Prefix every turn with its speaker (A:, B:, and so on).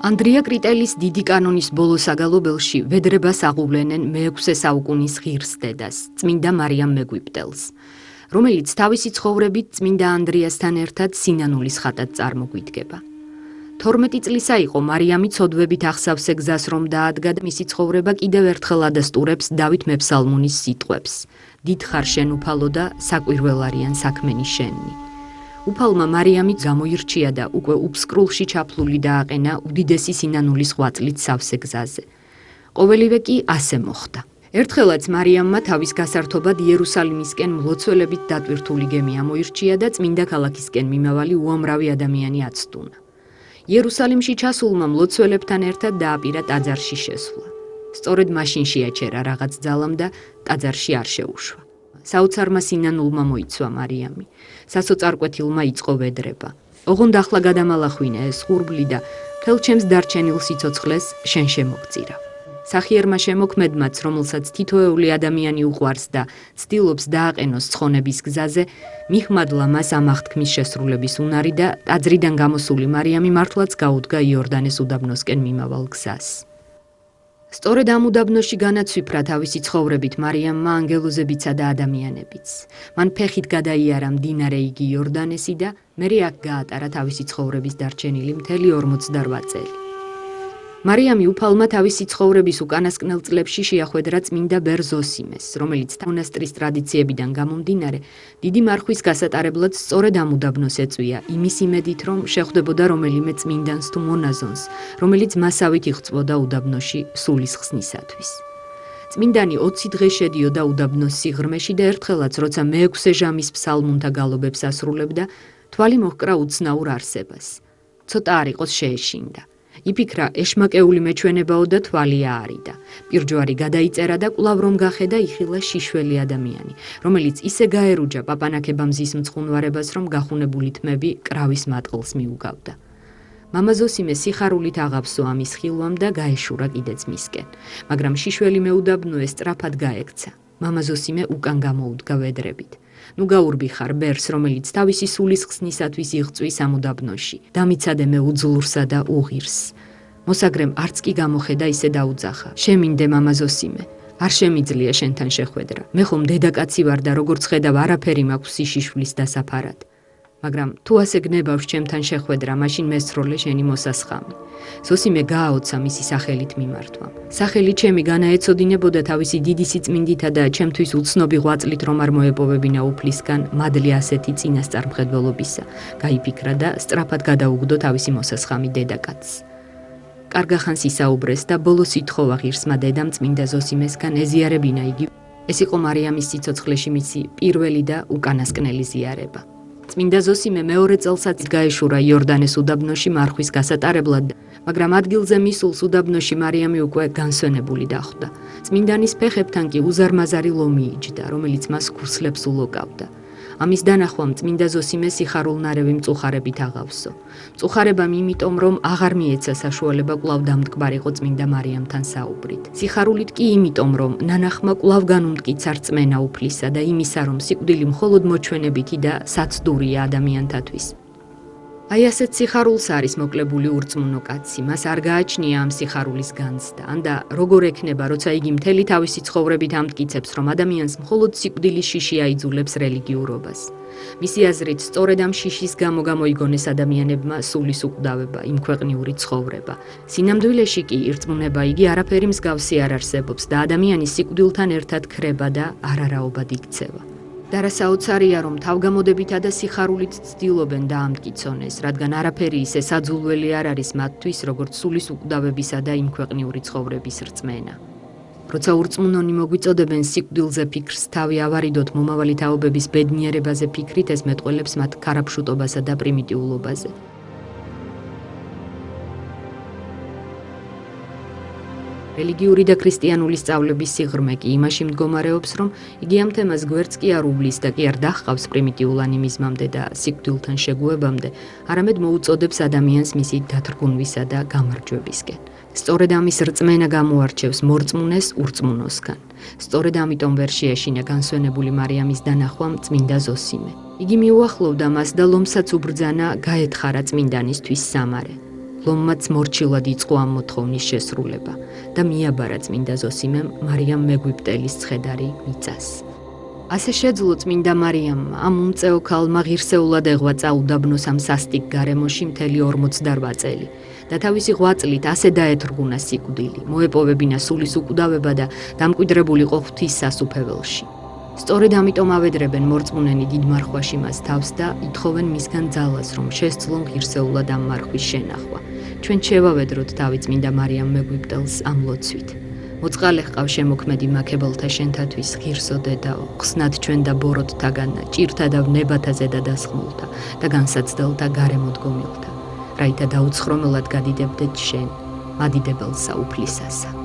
A: ანდრია კრიტელის დიდი კანონის ბოლო საგალობელში ვედრებას აღუვლენენ მე-6 საუკუნის ღირს დედას, წმინდა მარიამ მეგვიპტელს, რომელიც თავისი ცხოვრებით წმინდა ანდრიასთან ერთად სინანულის ხატად წარმოგვიდგება. 12 წლისა იყო მარიამი ცოდვებით ახსავსე გზას რომ დაადგა და მისი ცხოვრება კიდევ ერთხელ ადასტურებს დავით მეფსალმუნის სიტყვებს: დიდხარ შენ უფალო და საკვირველარიან საქმენი შენი. უფალმა მარიამი გამოირჩია და უკვე უფსკრულში ჩაფლული დააყენა უდიდესი სინანულის ღვაწლით სავსე გზაზე. ყოველივე კი ასე მოხდა. ერთხელაც მარიამმა თავის გასართობად იერუსალიმისკენ მლოცველებით დატვირთული გემი ამოირჩია და წმინდა ქალაქისკენ მიმავალი უამრავი ადამიანი აცდუნა. იერუსალიმში ჩასულმა მლოცველებთან ერთად დააპირა ტაძარში შესვლა. სწორედ მაშინ შეაჩერა რაღაც ძალამ და ტაძარში არ შეუშვა. საოცარმა სინანულმა მოიცვა მარიამი. სასოწარკვეთილმა იწყო ვედრება. ოღონდ ახლა გადამალახვინა ეს ხურბლი და მთელ ჩემს დარჩენილ სიცოცხლეს შენ შემოგწირა. სახიერმა შემოქმედმაც, რომელსაც თითოეული ადამიანი უყვარს და ცდილობს დააყენოს ცხონების გზაზე, მიხმადლა მას ამ აღთქმის შესრულების უნარი და ტაძრიდან გამოსული მარიამი მართლაც გაუდგა იორდანეს უდაბნოსკენ მიმავალ გზას. სწორედ ამ უდაბნოში განაცვიფრა თავისი ცხოვრებით მარიამმა ანგელოზებიცა და ადამიანებიც. მან ფეხით გადაიარა მდინარე იგი იორდანესი და მერე აქ გაატარა თავისი ცხოვრების დარჩენილი მთელი 48 წელი. მარიამი უფალმა თავისი ცხოვრების უკანასკნელ წლებში შეახვედრა წმინდა ბერ ზოსიმეს, რომელიც მონასტრის ტრადიციებიდან გამომდინარე, დიდი მარხვის გასატარებლად სწორედ ამ უდაბნოს ეწვია, იმის იმედით, რომ შეხვდებოდა რომელიმე წმინდანს თუ მონაზონს, რომელიც მასავით იღწვოდა უდაბნოში სულის ხსნისათვის. წმინდანი 20 დღე შედიოდა უდაბნოს სიღრმეში და ერთხელაც, როცა მე-6 ჟამის ფსალმუნთა გალობებს ასრულებდა, თვალი მოჰკრა უცნაურ არსებას. ცოტა არ იყოს შეეშინდა. იფიქრა ეშმაკეული მეჩვენებაო და თვალი აარიდა. პირჯვარი გადაიწერა და კვლავ რომ გახედა იხილა შიშველი ადამიანი, რომელიც ისე გაერუჯა პაპანაკება მზის მწყუნვარებას, რომ გახუნებული თმები კრავის მატყლს მიუგავდა. მამა ზოსიმე სიხარულით აღავსო ამის ხილვამ და გაეშურა კიდეც მისკენ, მაგრამ შიშველი მეუდაბნოე სწრაფად გაექცა. მამა ზოსიმე უკან გამოუდგა ვედრებით. ნუ გაურბიხარ ბერს, რომელიც თავისი სულის ხსნისათვის იღწვის ამ უდაბნოში. დამიცადე მე უძლურსა და უღირს. მოსაგრემ არც კი გამოხედა ისე დაუძახა. შემინდე მამა ზოსიმე, არ შემიძლია შენთან შეხვედრა. მე ხომ დედაკაცი ვარ და როგორც ხედავ არაფერი მაქვს სიშიშვლის დასაფარად. მაგრამ თუ ასე გნებავს ჩემთან შეხვედრა, მაშინ მესროლე შენი მოსასხამი. ზოსიმე გააოცა მისი სახელით მიმართვამ. სახელი ჩემი განაეცოდინებოდა თავისი დიდი სიწმინდითა და ჩემთვის უცნობი ღვაწლით რომ არ მოეპოვებინა უფლისგან მადლი ასეთი წინასწარმხედველობისა, გაიფიქრა და სწრაფად გადაუგდო თავისი მოსასხამი დედაკაცს. კარგახანს ისაუბრეს და ბოლოს ითხოვა ღირსმა დედამ წმინდა ზოსიმესგან ეზიარებინა იგი. ეს იყო მარიამის სიცოცხლეში მისი პირველი და უკანასკნელი ზიარება. წმინდა ზოსიმე მეორე წელსაც გაეშურა იორდანეს უდაბნოში მარხვის გასატარებლად, მაგრამ ადგილზე მისულს უდაბნოში მარიამი უკვე განსვენებული დახვდა. წმინდანის ფეხებთან კი უზარმაზარი ლომი იჯდა, რომელიც მას ქუსლებს ულოკავდა. ამის დანახვამ წმინდა ზოსიმე სიხარულნარევი მწუხარებით აღავსო. მწუხარებამ იმიტომ, რომ აღარ მიეცა საშუალება კვლავ დამდგმარიყო წმინდა მარიამთან საუბრით. სიხარულით კი იმიტომ, რომ ნანახმა კვლავ განუმტკიცა რწმენა უფლისა და იმისა, რომ სიკვდილი მხოლოდ მოჩვენებითი და საცდურია ადამიანთათვის. აი ასეთ სიხარულს არის მოკლებული ურწმუნო კაცი, მას არ გააჩნია ამ სიხარულის განცდა, ანდა როგორ ექნება, როცა იგი მთელი თავისი ცხოვრებით ამტკიცებს, რომ ადამიანს მხოლოდ სიკვდილის შიში აიძულებს რელიგიურობას. მისი აზრით, სწორედ ამ შიშის გამო გამოიგონეს ადამიანებმა სულის უკვდავება, იმქვეყნიური ცხოვრება. სინამდვილეში კი ირწმუნება იგი არაფერი მსგავსი არ არსებობს და ადამიანი სიკვდილთან ერთად ქრება და არარაობად იქცევა. და რა საოცარია, რომ თავგამოდებითა და სიხარულით ცდილობენ დაამტკიცონეს, რადგან არაფერი ისე საძულველი არ არის მათთვის, როგორც სულის უკვდავებისა და იმქვეყნიური ცხოვრების რწმენა. როცა ურწმუნონი მოგვიწოდებენ სიკვდილზე ფიქრს, თავი ავარიდოთ მომავალი თაობების ბედნიერებაზე ფიქრით, ეს მეტყველებს მათ ქარაფშუტობასა და პრიმიტიულობაზე. რელიგიური და ქრისტიანული სწავლების სიღრმე კი იმაში მდგომარეობს, რომ იგი ამ თემას გვერდს კი არ უბლის და კი არ დაჰყავს პრიმიტიულ ანიმიზმამდე და სიკვდილთან შეგუებამდე, არამედ მოუწოდებს ადამიანს მისი დათრგუნვისა და გამარჯვებისკენ. სწორედ ამის რწმენა გამოარჩევს მორწმუნეს ურწმუნოსგან. სწორედ ამიტომ ვერ შეეშინა განსვენებული მარიამის დანახვამ წმინდა ზოსიმე. იგი მიუახლოვდა მას და ლომსაც უბრძანა გაეთხარა წმინდანისთვის სამარე. ლომმაც მორჩილად იწყო ამ მოთხოვნის შესრულება და მიაბარა წმინდა ზოსიმემ მარიამ მეგვიპტელის ცხედარი მიწას. ასე შეძლო წმინდა მარიამმა ამ უმწეო ქალმა ღირსეულად ეღვაწა უდაბნოს ამ სასტიკ გარემოში მთელი 48 წელი და თავისი ღვაწლით ასე დაეთრგუნა სიკვდილი, მოეპოვებინა სულის უკვდავება და დამკვიდრებულიყო ღვთის სასუფეველში. სწორედ ამიტომ ავედრებენ მორწმუნენი დიდ მარხვაში მას თავს და ითხოვენ მისგან ძალას, რომ შესძლონ ღირსეულად ამ მარხვის შენახვა. ჩვენ შევავედროთ თავი წმინდა მარიამ მეგვიპტელს ამ ლოცვით. მოწყალე ჰყავ შემოქმედი მაქებელთა შენთათვის ღირსო დედაო, ხსნად ჩვენ და ბოროტთაგანა, ჭირთა და ვნებათა ზედა დასხმულთა და განსაცდელთა გარემოდგომილთა, რაითა დაუცხრომელად გადიდებდეთ შენ, მადიდებელსა უფლისასა.